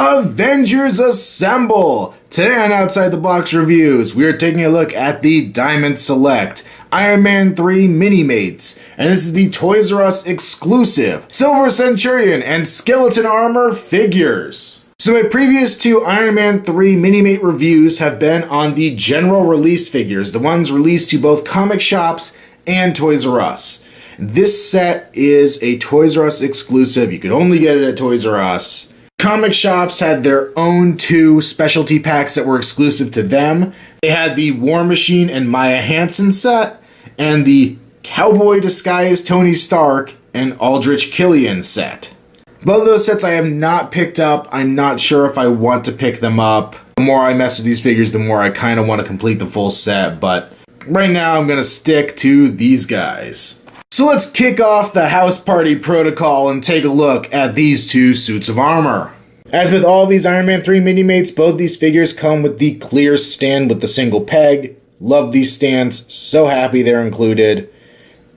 Avengers Assemble! Today on Outside the Box Reviews, we are taking a look at the Diamond Select Iron Man 3 Minimates, and this is the Toys R Us exclusive Silver Centurion and Skeleton Armor figures. So my previous two Iron Man 3 Minimate reviews have been on the general release figures, the ones released to both comic shops and Toys R Us. This set is a Toys R Us exclusive. You could only get it at Toys R Us. Comic shops had their own two specialty packs that were exclusive to them. They had the War Machine and Maya Hansen set, and the Cowboy Disguised Tony Stark and Aldrich Killian set. Both of those sets I have not picked up. I'm not sure if I want to pick them up. The more I mess with these figures, the more I kind of want to complete the full set, but right now I'm going to stick to these guys. So let's kick off the house party protocol and take a look at these two suits of armor. As with all these Iron Man 3 Minimates, both these figures come with the clear stand with the single peg. Love these stands, so happy they're included.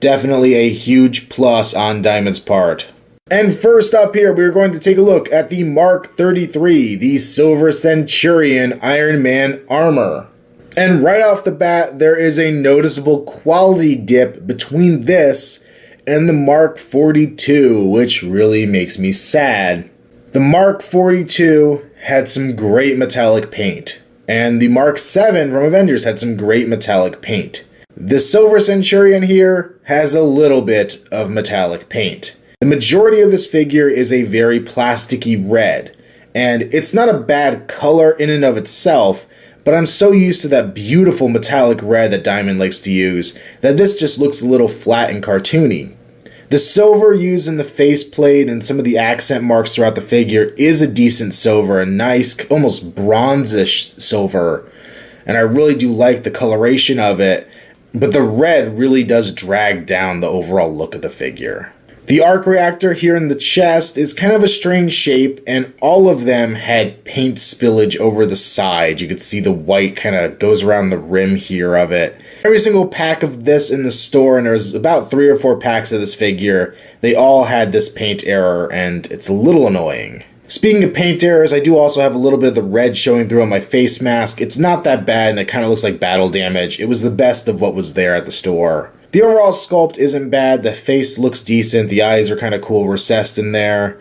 Definitely a huge plus on Diamond's part. And first up here, we're going to take a look at the Mark 33, the Silver Centurion Iron Man armor. And right off the bat, there is a noticeable quality dip between this and the Mark 42, which really makes me sad. The Mark 42 had some great metallic paint, and the Mark 7 from Avengers had some great metallic paint. The Silver Centurion here has a little bit of metallic paint. The majority of this figure is a very plasticky red, and it's not a bad color in and of itself, but I'm so used to that beautiful metallic red that Diamond likes to use that this just looks a little flat and cartoony. The silver used in the faceplate and some of the accent marks throughout the figure is a decent silver, a nice, almost bronzish silver, and I really do like the coloration of it, but the red really does drag down the overall look of the figure. The arc reactor here in the chest is kind of a strange shape, and all of them had paint spillage over the side. You could see the white kind of goes around the rim here of it. Every single pack of this in the store, and there's about 3 or 4 packs of this figure, they all had this paint error, and it's a little annoying. Speaking of paint errors, I do also have a little bit of the red showing through on my face mask. It's not that bad, and it kind of looks like battle damage. It was the best of what was there at the store. The overall sculpt isn't bad, the face looks decent, the eyes are kind of cool recessed in there.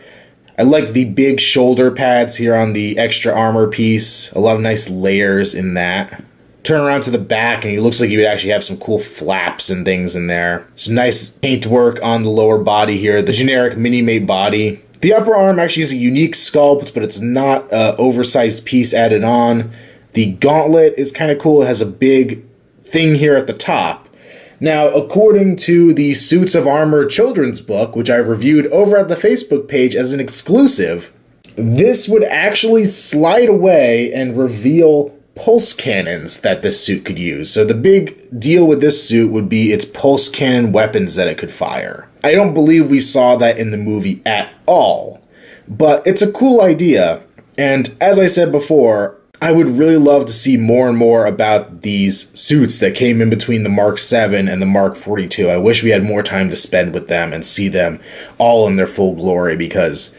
I like the big shoulder pads here on the extra armor piece, a lot of nice layers in that. Turn around to the back and he looks like he would actually have some cool flaps and things in there. Some nice paint work on the lower body here, the generic Minimate body. The upper arm actually is a unique sculpt, but it's not an oversized piece added on. The gauntlet is kind of cool, it has a big thing here at the top. Now, according to the Suits of Armor children's book, which I've reviewed over at the Facebook page as an exclusive, this would actually slide away and reveal pulse cannons that this suit could use. So the big deal with this suit would be its pulse cannon weapons that it could fire. I don't believe we saw that in the movie at all, but it's a cool idea. And as I said before, I would really love to see more and more about these suits that came in between the Mark 7 and the Mark 42. I wish we had more time to spend with them and see them all in their full glory because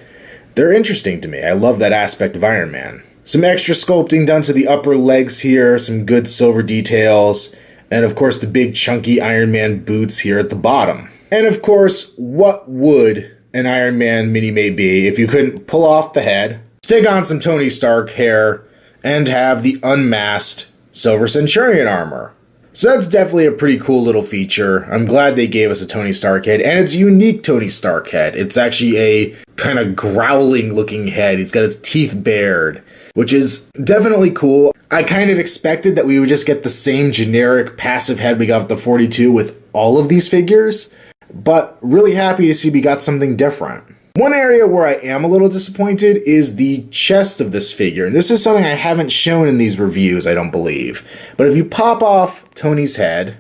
they're interesting to me. I love that aspect of Iron Man. Some extra sculpting done to the upper legs here, some good silver details, and of course the big chunky Iron Man boots here at the bottom. And of course, what would an Iron Man Minimate be if you couldn't pull off the head, stick on some Tony Stark hair, and have the unmasked Silver Centurion armor. So that's definitely a pretty cool little feature. I'm glad they gave us a Tony Stark head, and it's a unique Tony Stark head. It's actually a kind of growling looking head. He's got his teeth bared, which is definitely cool. I kind of expected that we would just get the same generic passive head we got with the 42 with all of these figures, but really happy to see we got something different. One area where I am a little disappointed is the chest of this figure. And this is something I haven't shown in these reviews, I don't believe. But if you pop off Tony's head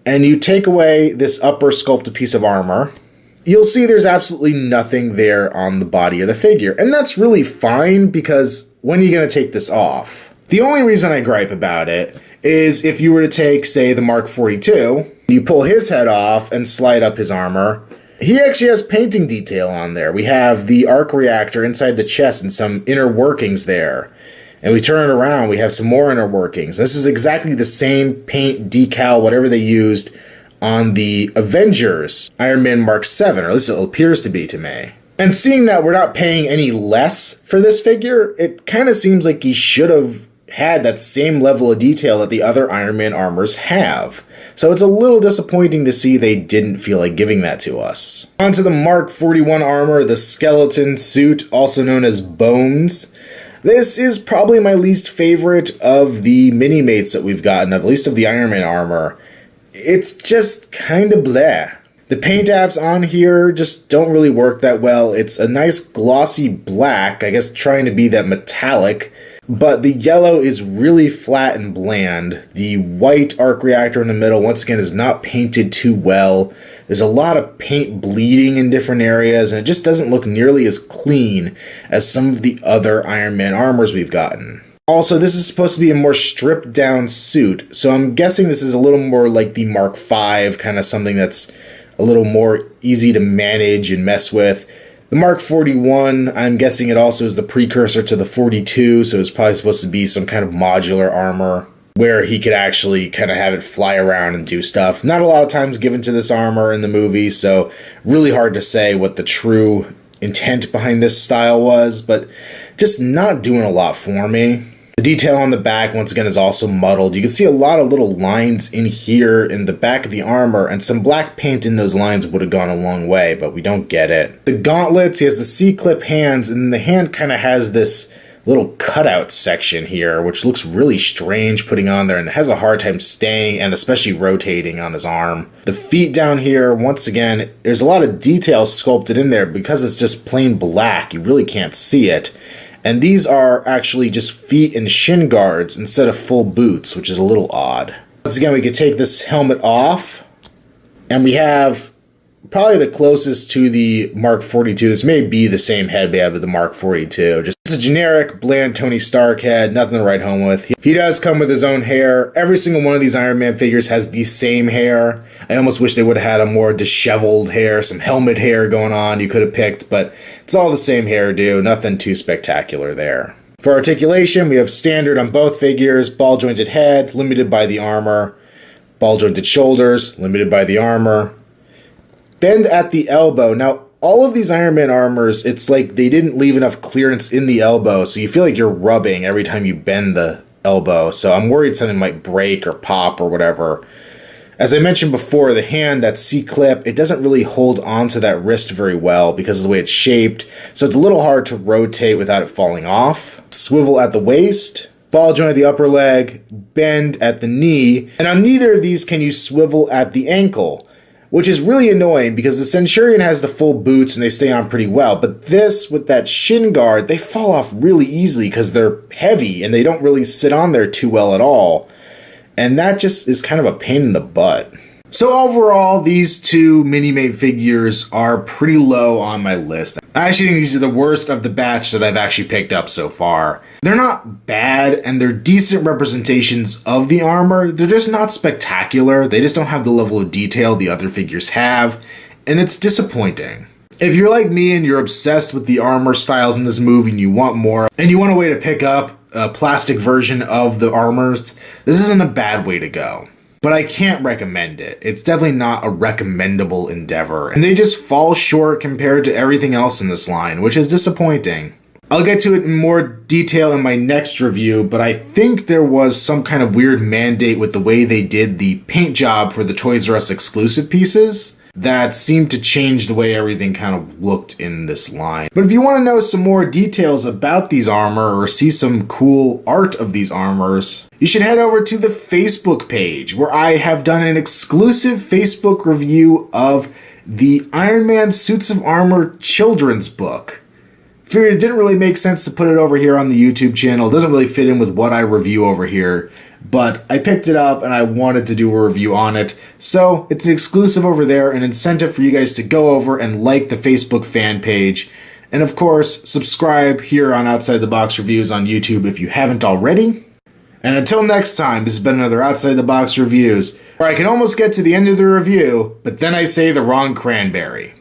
and you take away this upper sculpted piece of armor, you'll see there's absolutely nothing there on the body of the figure. And that's really fine because when are you going to take this off? The only reason I gripe about it is if you were to take, say, the Mark 42, you pull his head off and slide up his armor, He actually has painting detail on there. We have the arc reactor inside the chest and some inner workings there. And we turn it around, we have some more inner workings. This is exactly the same paint, decal, whatever they used on the Avengers Iron Man Mark 7, or at least it appears to be to me. And seeing that we're not paying any less for this figure, it kind of seems like he should have had that same level of detail that the other Iron Man armors have. So it's a little disappointing to see they didn't feel like giving that to us. Onto the Mark 41 armor, the skeleton suit, also known as Bones. This is probably my least favorite of the Minimates that we've gotten, at least of the Iron Man armor. It's just kind of bleh. The paint apps on here just don't really work that well. It's a nice glossy black, I guess trying to be that metallic, but the yellow is really flat and bland. The white arc reactor in the middle, once again, is not painted too well. There's a lot of paint bleeding in different areas, and it just doesn't look nearly as clean as some of the other Iron Man armors we've gotten. Also, this is supposed to be a more stripped down suit, so I'm guessing this is a little more like the Mark V, kind of something that's a little more easy to manage and mess with. The Mark 41, I'm guessing it also is the precursor to the 42, so it's probably supposed to be some kind of modular armor where he could actually kind of have it fly around and do stuff. Not a lot of times given to this armor in the movie, so really hard to say what the true intent behind this style was, but just not doing a lot for me. The detail on the back, once again, is also muddled. You can see a lot of little lines in here in the back of the armor, and some black paint in those lines would have gone a long way, but we don't get it. The gauntlets, he has the C-clip hands, and the hand kind of has this little cutout section here, which looks really strange putting on there and has a hard time staying and especially rotating on his arm. The feet down here, once again, there's a lot of detail sculpted in there because it's just plain black. You really can't see it. And these are actually just feet and shin guards instead of full boots, which is a little odd. Once again, we could take this helmet off, and we have probably the closest to the Mark 42. This may be the same head we have with the Mark 42. Just a generic, bland Tony Stark head, nothing to write home with. He does come with his own hair. Every single one of these Iron Man figures has the same hair. I almost wish they would have had a more disheveled hair, some helmet hair going on you could have picked, but it's all the same hairdo, nothing too spectacular there. For articulation, we have standard on both figures, ball-jointed head, limited by the armor, ball-jointed shoulders, limited by the armor, bend at the elbow. Now, all of these Iron Man armors, it's like they didn't leave enough clearance in the elbow, so you feel like you're rubbing every time you bend the elbow. So I'm worried something might break or pop or whatever. As I mentioned before, the hand, that C-clip, it doesn't really hold onto that wrist very well because of the way it's shaped, so it's a little hard to rotate without it falling off. Swivel at the waist, ball joint at the upper leg, bend at the knee, and on neither of these can you swivel at the ankle, which is really annoying because the Centurion has the full boots and they stay on pretty well, but this, with that shin guard, they fall off really easily because they're heavy and they don't really sit on there too well at all. And that just is kind of a pain in the butt. So overall, these two Minimate figures are pretty low on my list. I actually think these are the worst of the batch that I've actually picked up so far. They're not bad, and they're decent representations of the armor. They're just not spectacular. They just don't have the level of detail the other figures have, and it's disappointing. If you're like me and you're obsessed with the armor styles in this movie and you want more, and you want a way to pick up a plastic version of the armors, this isn't a bad way to go. But I can't recommend it. It's definitely not a recommendable endeavor, and they just fall short compared to everything else in this line, which is disappointing. I'll get to it in more detail in my next review, but I think there was some kind of weird mandate with the way they did the paint job for the Toys R Us exclusive pieces that seemed to change the way everything kind of looked in this line. But if you want to know some more details about these armor or see some cool art of these armors, you should head over to the Facebook page where I have done an exclusive Facebook review of the Iron Man Suits of Armor children's book. Figured it didn't really make sense to put it over here on the YouTube channel. It doesn't really fit in with what I review over here, but I picked it up and I wanted to do a review on it. So it's an exclusive over there, an incentive for you guys to go over and like the Facebook fan page. And of course, subscribe here on Outside the Box Reviews on YouTube if you haven't already. And until next time, this has been another Outside the Box Reviews, where I can almost get to the end of the review, but then I say the wrong cranberry.